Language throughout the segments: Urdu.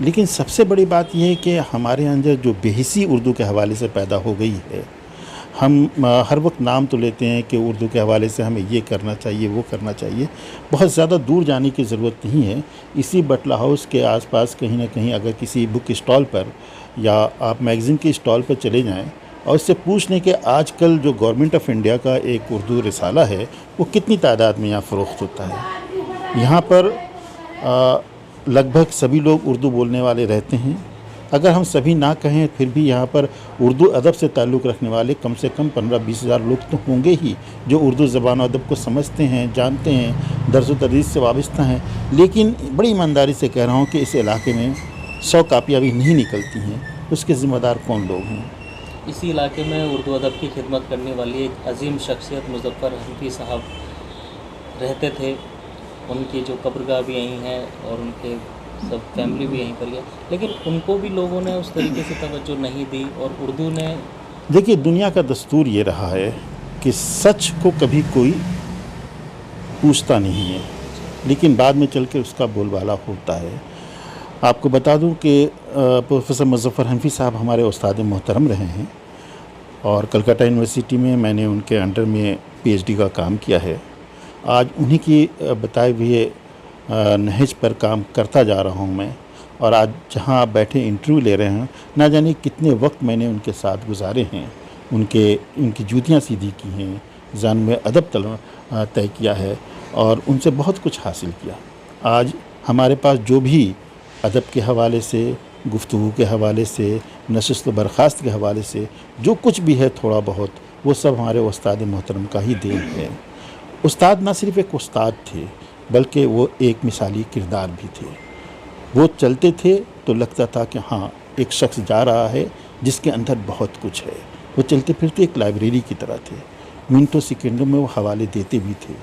لیکن سب سے بڑی بات یہ ہے کہ ہمارے اندر جو بےحسی اردو کے حوالے سے پیدا ہو گئی ہے، ہم ہر وقت نام تو لیتے ہیں کہ اردو کے حوالے سے ہمیں یہ کرنا چاہیے، وہ کرنا چاہیے. بہت زیادہ دور جانے کی ضرورت نہیں ہے. اسی بٹلہ ہاؤس کے آس پاس کہیں نہ کہیں اگر کسی بک اسٹال پر یا آپ میگزین کے اسٹال پر چلے جائیں اور اس سے پوچھ لیں کہ آج کل جو گورنمنٹ آف انڈیا کا ایک اردو رسالہ ہے وہ کتنی تعداد میں یہاں فروخت ہوتا ہے. یہاں پر لگ بھگ سبھی لوگ اردو بولنے والے رہتے ہیں. اگر ہم سبھی نہ کہیں پھر بھی یہاں پر اردو ادب سے تعلق رکھنے والے کم سے کم 15-20 ہزار لوگ تو ہوں گے ہی جو اردو زبان و ادب کو سمجھتے ہیں، جانتے ہیں، درس و تدریس سے وابستہ ہیں. لیکن بڑی ایمانداری سے کہہ رہا ہوں کہ اس علاقے میں 100 کاپیاں بھی نہیں نکلتی ہیں. اس کے ذمہ دار کون لوگ ہیں؟ اسی علاقے میں اردو ادب کی خدمت کرنے والی ایک عظیم شخصیت مظفر حنفی صاحب رہتے تھے. ان کی جو قبرگاہ بھی یہیں ہے اور ان کے سب فیملی بھی یہیں پر ہے، لیکن ان کو بھی لوگوں نے اس طریقے سے توجہ نہیں دی اور اردو نے دیکھیے دنیا کا دستور یہ رہا ہے کہ سچ کو کبھی کوئی پوچھتا نہیں ہے، لیکن بعد میں چل کے اس کا بول بالا ہوتا ہے. آپ کو بتا دوں کہ پروفیسر مظفر حنفی صاحب ہمارے استاد محترم رہے ہیں اور کلکتہ یونیورسٹی میں نے ان کے انڈر میں پی ایچ ڈی کا کام کیا ہے. آج انہی کی بتائے ہوئے نہج پر کام کرتا جا رہا ہوں میں، اور آج جہاں آپ بیٹھے انٹرویو لے رہے ہیں نہ جانے کتنے وقت میں نے ان کے ساتھ گزارے ہیں، ان کی جوتیاں سیدھی کی ہیں، ذہن میں ادب طے کیا ہے اور ان سے بہت کچھ حاصل کیا. آج ہمارے پاس جو بھی ادب کے حوالے سے، گفتگو کے حوالے سے، نشست و برخاست کے حوالے سے جو کچھ بھی ہے تھوڑا بہت، وہ سب ہمارے استاد محترم کا ہی دین ہے. استاد نہ صرف ایک استاد تھے بلکہ وہ ایک مثالی کردار بھی تھے. وہ چلتے تھے تو لگتا تھا کہ ہاں ایک شخص جا رہا ہے جس کے اندر بہت کچھ ہے. وہ چلتے پھرتے ایک لائبریری کی طرح تھے. منٹوں سیکنڈوں میں وہ حوالے دیتے بھی تھے.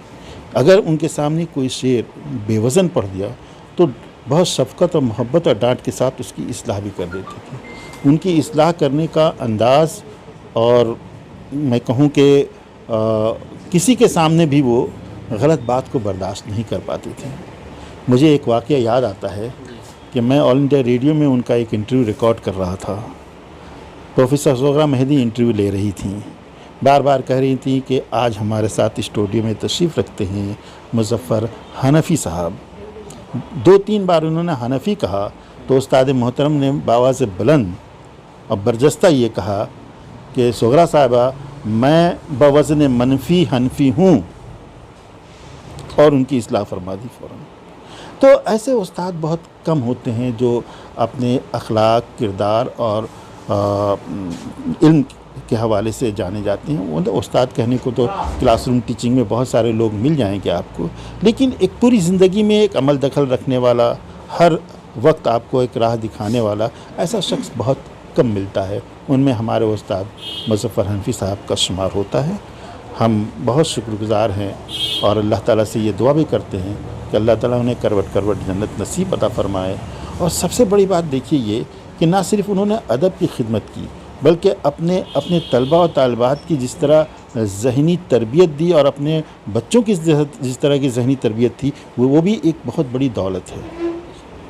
اگر ان کے سامنے کوئی شعر بے وزن پڑھ دیا تو بہت شفقت اور محبت اور ڈانٹ کے ساتھ اس کی اصلاح بھی کر دیتے تھے. ان کی اصلاح کرنے کا انداز، اور میں کہوں کہ کسی کے سامنے بھی وہ غلط بات کو برداشت نہیں کر پاتے تھے. مجھے ایک واقعہ یاد آتا ہے کہ میں آل انڈیا ریڈیو میں ان کا ایک انٹرویو ریکارڈ کر رہا تھا. پروفیسر زغرا مہدی انٹرویو لے رہی تھیں. بار بار کہہ رہی تھیں کہ آج ہمارے ساتھ اسٹوڈیو میں تشریف رکھتے ہیں مظفر حنفی صاحب. 2-3 بار انہوں نے حنفی کہا تو استاد محترم نے بآواز بلند اور برجستہ یہ کہا کہ زغرا صاحبہ میں بوزن منفی حنفی ہوں، اور ان کی اصلاح فرما دی فوراً. تو ایسے استاد بہت کم ہوتے ہیں جو اپنے اخلاق، کردار اور علم کے حوالے سے جانے جاتے ہیں. وہ استاد کہنے کو تو کلاس روم ٹیچنگ میں بہت سارے لوگ مل جائیں گے آپ کو، لیکن ایک پوری زندگی میں ایک عمل دخل رکھنے والا، ہر وقت آپ کو ایک راہ دکھانے والا ایسا شخص بہت کم ملتا ہے. ان میں ہمارے استاد مظفر حنفی صاحب کا شمار ہوتا ہے. ہم بہت شکر گزار ہیں اور اللہ تعالیٰ سے یہ دعا بھی کرتے ہیں کہ اللہ تعالیٰ انہیں کروٹ کروٹ جنت نصیب عطا فرمائے. اور سب سے بڑی بات دیکھیے یہ کہ نہ صرف انہوں نے ادب کی خدمت کی بلکہ اپنے طلباء و طالبات کی جس طرح ذہنی تربیت دی اور اپنے بچوں کی جس طرح کی ذہنی تربیت تھی وہ بھی ایک بہت بڑی دولت ہے.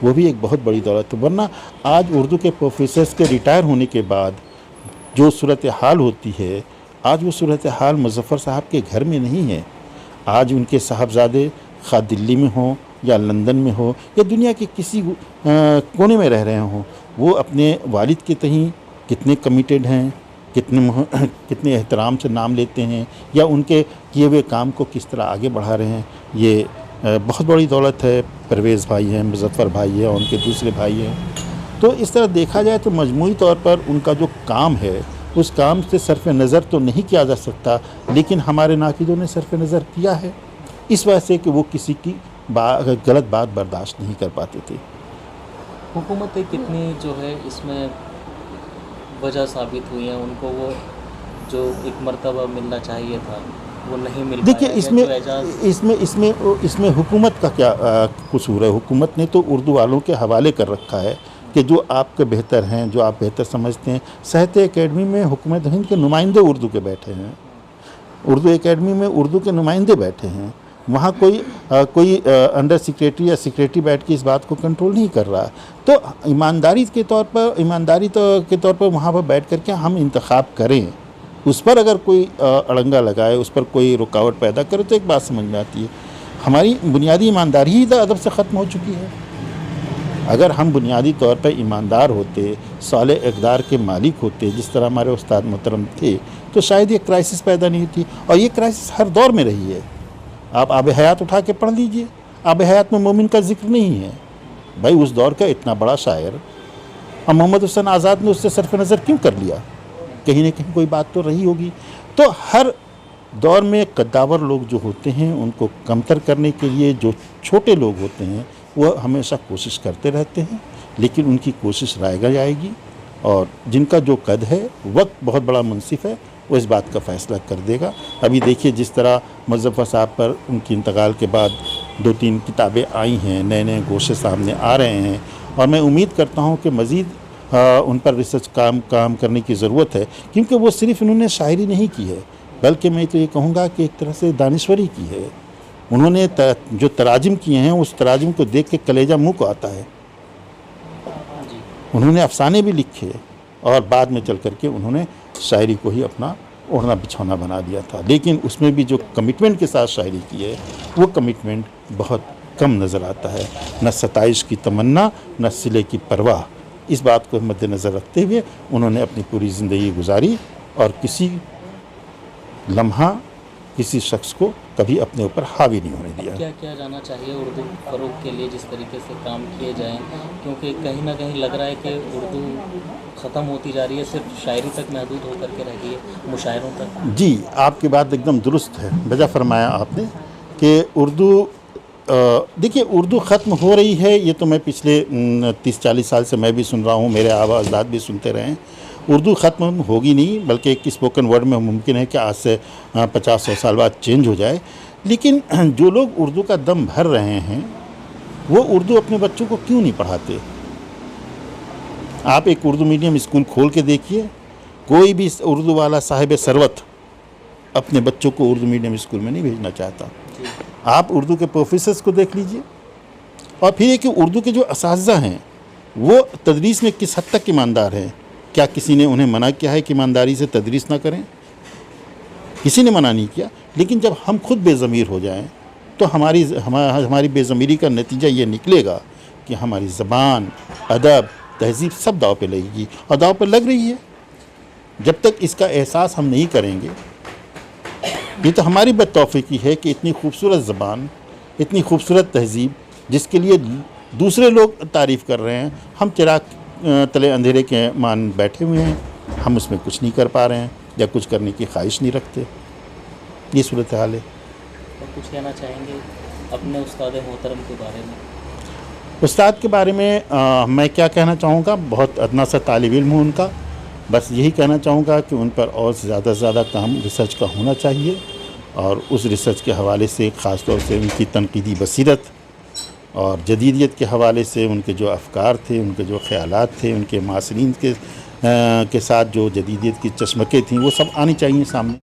وہ بھی ایک بہت بڑی دولت ہے. ورنہ آج اردو کے پروفیسرز کے ریٹائر ہونے کے بعد جو صورتحال ہوتی ہے، آج وہ صورتحال مظفر صاحب کے گھر میں نہیں ہے. آج ان کے صاحبزادے خواہ دلی میں ہوں یا لندن میں ہو یا دنیا کے کسی کونے میں رہ رہے ہوں، وہ اپنے والد کے تئیں کتنے کمیٹڈ ہیں، کتنے احترام سے نام لیتے ہیں، یا ان کے کیے ہوئے کام کو کس طرح آگے بڑھا رہے ہیں. یہ بہت بڑی دولت ہے. پرویز بھائی ہیں، مظفر بھائی ہیں، اور ان کے دوسرے بھائی ہیں. تو اس طرح دیکھا جائے تو مجموعی طور پر ان کا جو کام ہے اس کام سے صرف نظر تو نہیں کیا جا سکتا، لیکن ہمارے ناقدوں نے صرف نظر کیا ہے اس وجہ سے کہ وہ کسی کی غلط بات برداشت نہیں کر پاتے تھے. حکومتیں کتنی جو ہے اس میں وجہ ثابت ہوئی ہیں، ان کو وہ جو ایک مرتبہ ملنا چاہیے تھا وہ نہیں مل پایا. دیکھیے اس میں حکومت کا کیا قصور ہے. حکومت نے تو اردو والوں کے حوالے کر رکھا ہے کہ جو آپ کے بہتر ہیں، جو آپ بہتر سمجھتے ہیں. ساہتیہ اکیڈمی میں حکومت ہند کے نمائندے اردو کے بیٹھے ہیں. اردو اکیڈمی میں اردو کے نمائندے بیٹھے ہیں. وہاں کوئی انڈر سیکریٹری یا سیکریٹری بیٹھ کے اس بات کو کنٹرول نہیں کر رہا. تو ایمانداری کے طور پر وہاں پر بیٹھ کر کے ہم انتخاب کریں. اس پر اگر کوئی اڑنگا لگائے, اس پر کوئی رکاوٹ پیدا کرے تو ایک بات سمجھ میں آتی ہے, ہماری بنیادی ایمانداری ہی ادب سے ختم ہو چکی ہے. اگر ہم بنیادی طور پر ایماندار ہوتے, صالح اقدار کے مالک ہوتے, جس طرح ہمارے استاد محترم تھے, تو شاید یہ کرائسس پیدا نہیں ہوتی. اور یہ کرائسس ہر دور میں رہی ہے. آپ آب حیات اٹھا کے پڑھ لیجئے, آب حیات میں مومن کا ذکر نہیں ہے. بھائی اس دور کا اتنا بڑا شاعر, اور محمد حسین آزاد نے اس سے صرف نظر کیوں کر لیا؟ کہیں نہ کہیں کوئی بات تو رہی ہوگی. تو ہر دور میں قداور لوگ جو ہوتے ہیں ان کو کمتر کرنے کے لیے جو چھوٹے لوگ ہوتے ہیں وہ ہمیشہ کوشش کرتے رہتے ہیں, لیکن ان کی کوشش رائے جائے گی. اور جن کا جو قد ہے, وقت بہت بڑا منصف ہے, وہ اس بات کا فیصلہ کر دے گا. ابھی دیکھیے جس طرح مظفر صاحب پر ان کی انتقال کے بعد 2-3 کتابیں آئی ہیں, نئے گوشے سامنے آ رہے ہیں, اور میں امید کرتا ہوں کہ مزید ان پر ریسرچ کام کرنے کی ضرورت ہے, کیونکہ وہ صرف انہوں نے شاعری نہیں کی ہے, بلکہ میں تو یہ کہوں گا کہ ایک طرح سے دانشوری کی ہے. انہوں نے جو تراجم کیے ہیں اس تراجم کو دیکھ کے کلیجہ منہ کو آتا ہے. انہوں نے افسانے بھی لکھے, اور بعد میں چل کر کے انہوں نے شاعری کو ہی اپنا اوڑھنا بچھونا بنا دیا تھا. لیکن اس میں بھی جو کمٹمنٹ کے ساتھ شاعری کی ہے وہ کمٹمنٹ بہت کم نظر آتا ہے. نہ ستائش کی تمنا, نہ صلے کی پرواہ. اس بات کو مد نظر رکھتے ہوئے انہوں نے اپنی پوری زندگی گزاری, اور کسی لمحہ کسی شخص کو کبھی اپنے اوپر حاوی نہیں ہونے دیا. کیا کیا جانا چاہیے اردو فروغ کے لیے, جس طریقے سے کام کیے جائیں, کیونکہ کہیں نہ کہیں لگ رہا ہے کہ اردو ختم ہوتی جا رہی ہے, صرف شاعری تک محدود ہو کر کے رہ گئی ہے, مشاعروں تک. جی, آپ کی بات ایک دم درست ہے, بجا فرمایا آپ نے کہ اردو دیکھیے اردو ختم ہو رہی ہے, یہ تو میں پچھلے 30-40 سال سے میں بھی سن رہا ہوں, میرے آبا اجداد بھی سنتے رہے ہیں. اردو ختم ہوگی نہیں, بلکہ ایک اسپوکن ورڈ میں ممکن ہے کہ آج سے 50-100 سال بعد چینج ہو جائے. لیکن جو لوگ اردو کا دم بھر رہے ہیں وہ اردو اپنے بچوں کو کیوں نہیں پڑھاتے؟ آپ ایک اردو میڈیم اسکول کھول کے دیکھیے, کوئی بھی اردو والا صاحب ثروت اپنے بچوں کو اردو میڈیم اسکول میں نہیں بھیجنا چاہتا. آپ اردو کے پروفیسرز کو دیکھ لیجئے, اور پھر یہ کہ اردو کے جو اساتذہ ہیں وہ تدریس میں کس حد تک ایماندار ہیں. کیا کسی نے انہیں منع کیا ہے کہ ایمانداری سے تدریس نہ کریں؟ کسی نے منع نہیں کیا. لیکن جب ہم خود بے ضمیر ہو جائیں تو ہماری بے ضمیری کا نتیجہ یہ نکلے گا کہ ہماری زبان, ادب, تہذیب سب داؤ پہ لگے گی, اور داؤ پہ لگ رہی ہے. جب تک اس کا احساس ہم نہیں کریں گے, یہ تو ہماری بد توفیقی ہے کہ اتنی خوبصورت زبان, اتنی خوبصورت تہذیب جس کے لیے دوسرے لوگ تعریف کر رہے ہیں, ہم چراغ تلے اندھیرے کے مان بیٹھے ہوئے ہیں, ہم اس میں کچھ نہیں کر پا رہے ہیں یا کچھ کرنے کی خواہش نہیں رکھتے. یہ صورتحال ہے. اور کچھ کہنا چاہیں گے اپنے استاد محترم کے بارے میں؟ استاد کے بارے میں میں کیا کہنا چاہوں گا, بہت ادنا سا طالب علم ہوں ان کا. بس یہی کہنا چاہوں گا کہ ان پر اور زیادہ سے زیادہ کام ریسرچ کا ہونا چاہیے, اور اس ریسرچ کے حوالے سے خاص طور سے ان کی تنقیدی بصیرت اور جدیدیت کے حوالے سے ان کے جو افکار تھے, ان کے جو خیالات تھے, ان کے معاصرین کے ساتھ جو جدیدیت کی چشمکیں تھیں, وہ سب آنی چاہیے سامنے.